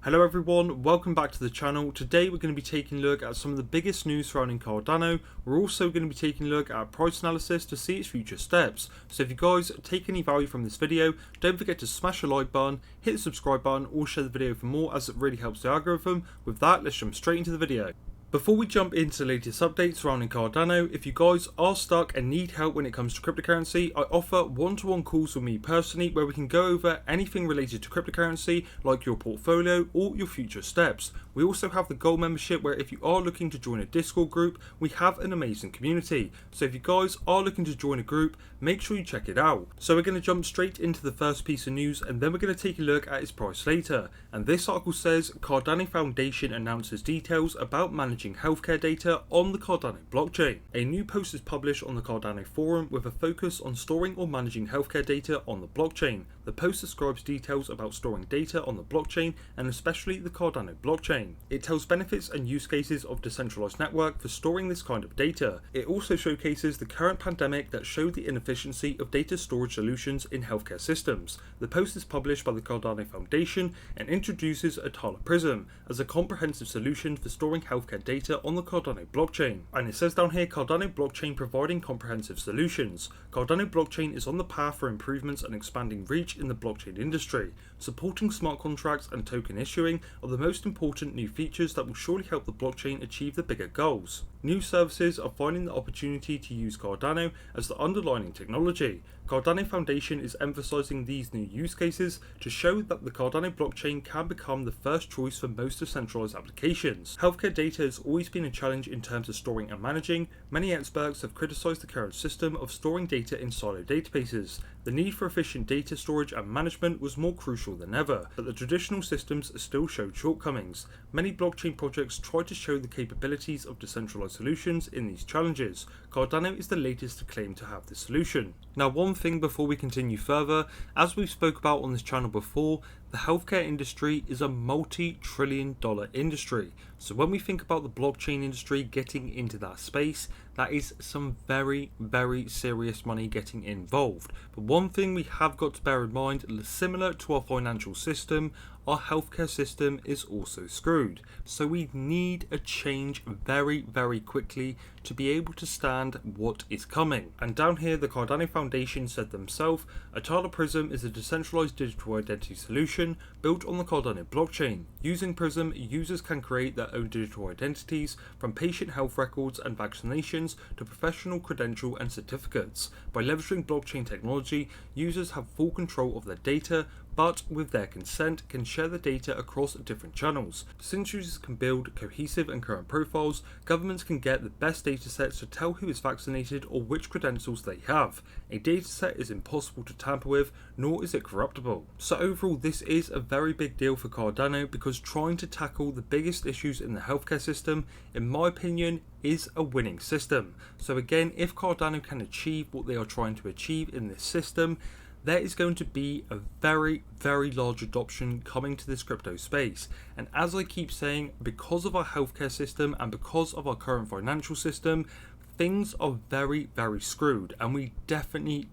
Hello everyone, welcome back to the channel. Today we're going to be taking a look at some of the biggest news surrounding Cardano. We're also going to be taking a look at price analysis to see its future steps. So if you guys take any value from this video, don't forget to smash the like button, hit the subscribe button or share the video for more, as it really helps the algorithm. With that, let's jump straight into the video. Before we jump into the latest updates surrounding Cardano, if you guys are stuck and need help when it comes to cryptocurrency, I offer one-to-one calls with me personally where we can go over anything related to cryptocurrency, like your portfolio or your future steps. We also have the Gold membership, where if you are looking to join a Discord group, we have an amazing community. So if you guys are looking to join a group, make sure you check it out. So we're going to jump straight into the first piece of news, and then we're going to take a look at its price later. And this article says Cardano Foundation announces details about managing healthcare data on the Cardano blockchain. A new post is published on the Cardano forum with a focus on storing or managing healthcare data on the blockchain. The post describes details about storing data on the blockchain, and especially the Cardano blockchain. It tells benefits and use cases of decentralized network for storing this kind of data. It also showcases the current pandemic that showed the inefficiency of data storage solutions in healthcare systems. The post is published by the Cardano Foundation and introduces Atala Prism as a comprehensive solution for storing healthcare data on the Cardano blockchain. And it says down here, Cardano blockchain providing comprehensive solutions. Cardano blockchain is on the path for improvements and expanding reach in the blockchain industry. Supporting smart contracts and token issuing are the most important new features that will surely help the blockchain achieve the bigger goals. New services are finding the opportunity to use Cardano as the underlying technology. Cardano Foundation is emphasizing these new use cases to show that the Cardano blockchain can become the first choice for most decentralized applications. Healthcare data has always been a challenge in terms of storing and managing. Many experts have criticized the current system of storing data in silo databases. The need for efficient data storage and management was more crucial than ever, but the traditional systems still showed shortcomings. Many blockchain projects try to show the capabilities of decentralized solutions in these challenges. Cardano is the latest to claim to have this solution. Now, one thing before we continue further, as we've spoke about on this channel before, the healthcare industry is a multi-trillion-dollar industry. So when we think about the blockchain industry getting into that space, that is some very, very serious money getting involved. But one thing we have got to bear in mind, similar to our financial system, our healthcare system is also screwed. So we need a change very, very quickly to be able to stand what is coming. And down here, the Cardano Foundation said themselves, Atala Prism is a decentralized digital identity solution built on the Cardano blockchain. Using Prism, users can create their own digital identities, from patient health records and vaccinations to professional credential and certificates. By leveraging blockchain technology, users have full control of their data, but with their consent can share the data across different channels. Since users can build cohesive and current profiles, governments can get the best datasets to tell who is vaccinated or which credentials they have. A dataset is impossible to tamper with, nor is it corruptible. So overall, this is a very big deal for Cardano, because trying to tackle the biggest issues in the healthcare system, in my opinion, is a winning system. So again, if Cardano can achieve what they are trying to achieve in this system, there is going to be a very, very large adoption coming to this crypto space. And as I keep saying, because of our healthcare system and because of our current financial system, things are very, very screwed, and we definitely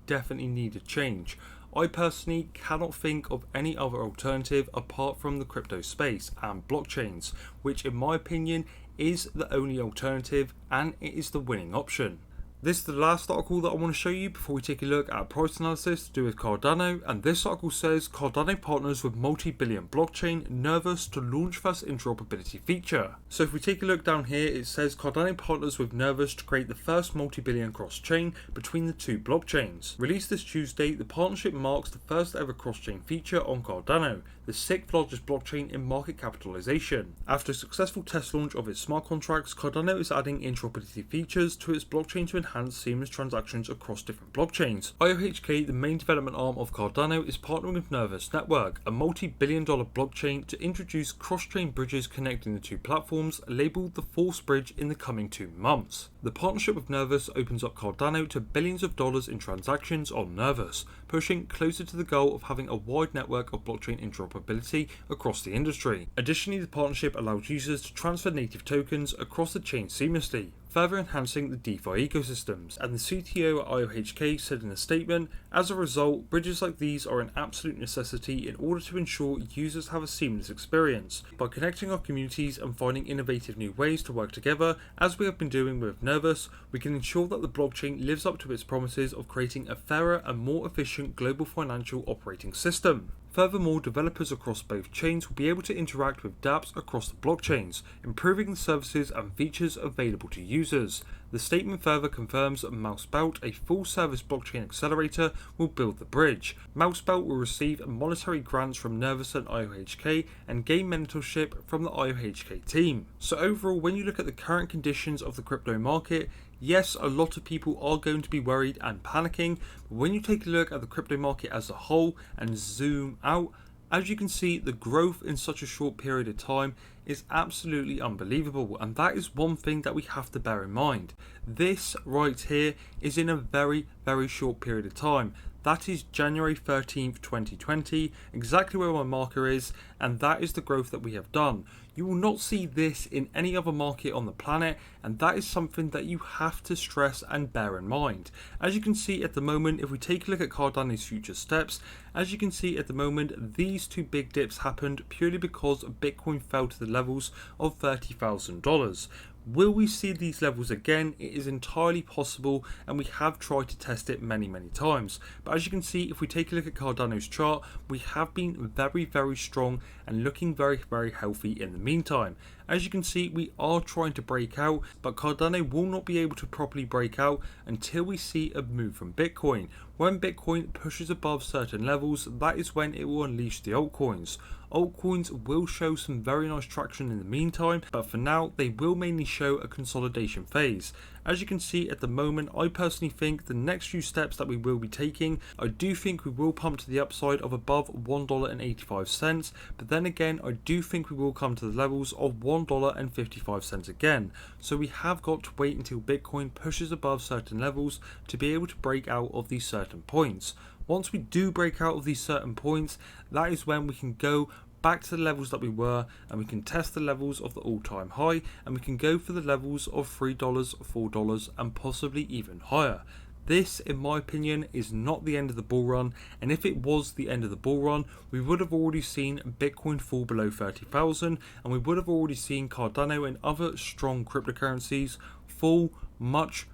need a change. I personally cannot think of any other alternative apart from the crypto space and blockchains, which in my opinion is the only alternative, and it is the winning option. This is the last article that I want to show you before we take a look at price analysis to do with Cardano, and this article says Cardano partners with multi-billion blockchain nervous to launch first interoperability feature. So if we take a look down here, it says Cardano partners with nervous to create the first multi-billion cross-chain between the two blockchains. Released this Tuesday, the partnership marks the first ever cross-chain feature on Cardano, the 6th largest blockchain in market capitalization. After a successful test launch of its smart contracts, Cardano is adding interoperability features to its blockchain to enhance seamless transactions across different blockchains. IOHK, the main development arm of Cardano, is partnering with Nervous Network, a multi-billion-dollar blockchain, to introduce cross-chain bridges connecting the two platforms, labelled the Force Bridge, in the coming 2 months. The partnership with Nervous opens up Cardano to billions of dollars in transactions on Nervous, pushing closer to the goal of having a wide network of blockchain interoperability across the industry. Additionally, the partnership allows users to transfer native tokens across the chain seamlessly. further enhancing the DeFi ecosystems. And the CTO at IOHK said in a statement, as a result, bridges like these are an absolute necessity in order to ensure users have a seamless experience. By connecting our communities and finding innovative new ways to work together, as we have been doing with Nervus, we can ensure that the blockchain lives up to its promises of creating a fairer and more efficient global financial operating system. Furthermore, developers across both chains will be able to interact with dApps across the blockchains, improving the services and features available to users. The statement further confirms that Mousebelt, a full-service blockchain accelerator, will build the bridge. Mousebelt will receive monetary grants from Nervus and IOHK and gain mentorship from the IOHK team. So overall, when you look at the current conditions of the crypto market, yes, a lot of people are going to be worried and panicking, but when you take a look at the crypto market as a whole and zoom out, as you can see, the growth in such a short period of time is absolutely unbelievable, and that is one thing that we have to bear in mind. This right here is in a very, very short period of time. That is January 13th, 2020, exactly where my marker is, and that is the growth that we have done. You will not see this in any other market on the planet, and that is something that you have to stress and bear in mind. As you can see at the moment, if we take a look at Cardano's future steps, as you can see at the moment, these two big dips happened purely because Bitcoin fell to the levels of $30,000. Will we see these levels again? It is entirely possible, and we have tried to test it many times. But as you can see, if we take a look at Cardano's chart, we have been very, very strong and looking very, very healthy in the meantime. As you can see, we are trying to break out, but Cardano will not be able to properly break out until we see a move from Bitcoin. When Bitcoin pushes above certain levels, that is when it will unleash the altcoins. Altcoins will show some very nice traction in the meantime, but for now they will mainly show a consolidation phase. As you can see at the moment, I personally think the next few steps that we will be taking, I do think we will pump to the upside of above $1.85, but then again I do think we will come to the levels of $1.55 again. So we have got to wait until Bitcoin pushes above certain levels to be able to break out of these certain points. Once we do break out of these certain points, that is when we can go back to the levels that we were, and we can test the levels of the all-time high, and we can go for the levels of $3, $4 and possibly even higher. This, in my opinion, is not the end of the bull run, and if it was the end of the bull run, we would have already seen Bitcoin fall below 30,000, and we would have already seen Cardano and other strong cryptocurrencies fall much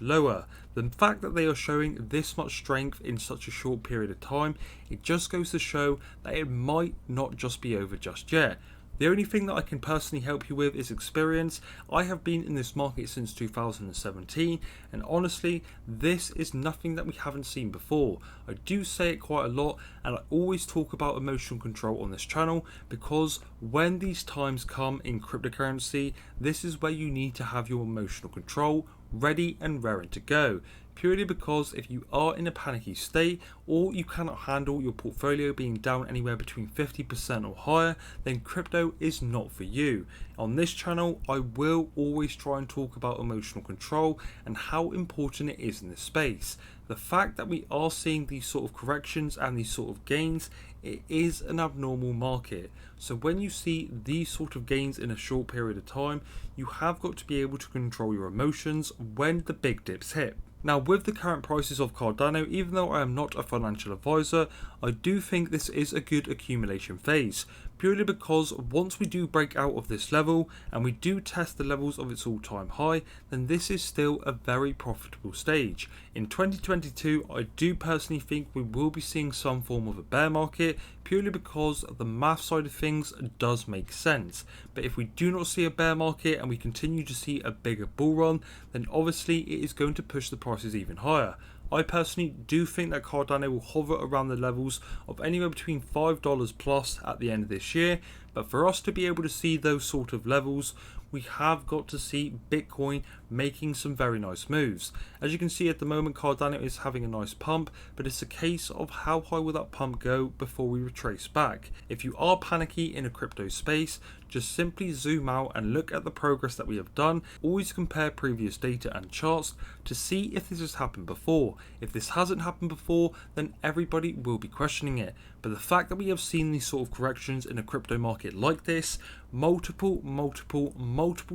lower. The fact that they are showing this much strength in such a short period of time, it just goes to show that it might not just be over just yet. The only thing that I can personally help you with is experience. I have been in this market since 2017, and honestly, this is nothing that we haven't seen before. I do say it quite a lot, and I always talk about emotional control on this channel, because when these times come in cryptocurrency, this is where you need to have your emotional control ready and raring to go. Purely because if you are in a panicky state, or you cannot handle your portfolio being down anywhere between 50% or higher, then crypto is not for you. On this channel, I will always try and talk about emotional control and how important it is in this space. The fact that we are seeing these sort of corrections and these sort of gains, it is an abnormal market. So when you see these sort of gains in a short period of time, you have got to be able to control your emotions when the big dips hit. Now, with the current prices of Cardano, even though I am not a financial advisor, I do think this is a good accumulation phase, purely because once we do break out of this level and we do test the levels of its all-time high, then this is still a very profitable stage. In 2022, I do personally think we will be seeing some form of a bear market, purely because the math side of things does make sense. But if we do not see a bear market and we continue to see a bigger bull run, then obviously it is going to push the prices even higher. I personally do think that Cardano will hover around the levels of anywhere between $5 plus at the end of this year, but for us to be able to see those sort of levels, we have got to see Bitcoin making some very nice moves. As you can see at the moment, Cardano is having a nice pump, but it's a case of how high will that pump go before we retrace back. If you are panicky in a crypto space, just simply zoom out and look at the progress that we have done. Always compare previous data and charts to see if this has happened before. If this hasn't happened before, then everybody will be questioning it. But the fact that we have seen these sort of corrections in a crypto market market like this multiple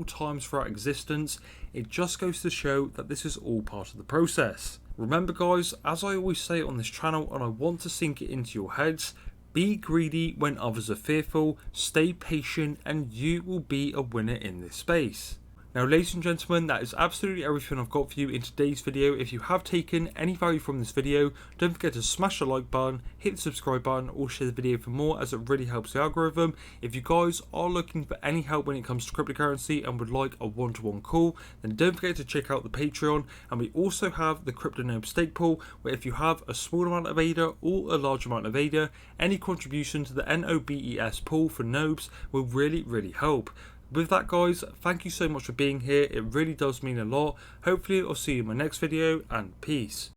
times throughout existence, it just goes to show that this is all part of the process. Remember guys, as I always say on this channel, and I want to sink it into your heads, be greedy when others are fearful, stay patient, and you will be a winner in this space. Now ladies and gentlemen, that is absolutely everything I've got for you in today's video. If you have taken any value from this video, don't forget to smash the like button, hit the subscribe button, or share the video for more, as it really helps the algorithm. If you guys are looking for any help when it comes to cryptocurrency and would like a one-to-one call, then don't forget to check out the Patreon. And we also have the Crypto Noobs stake pool, where if you have a small amount of ADA or a large amount of ADA, any contribution to the NOBES pool for Noobs will really help. With that guys, thank you so much for being here, it really does mean a lot. Hopefully I'll see you in my next video, and peace.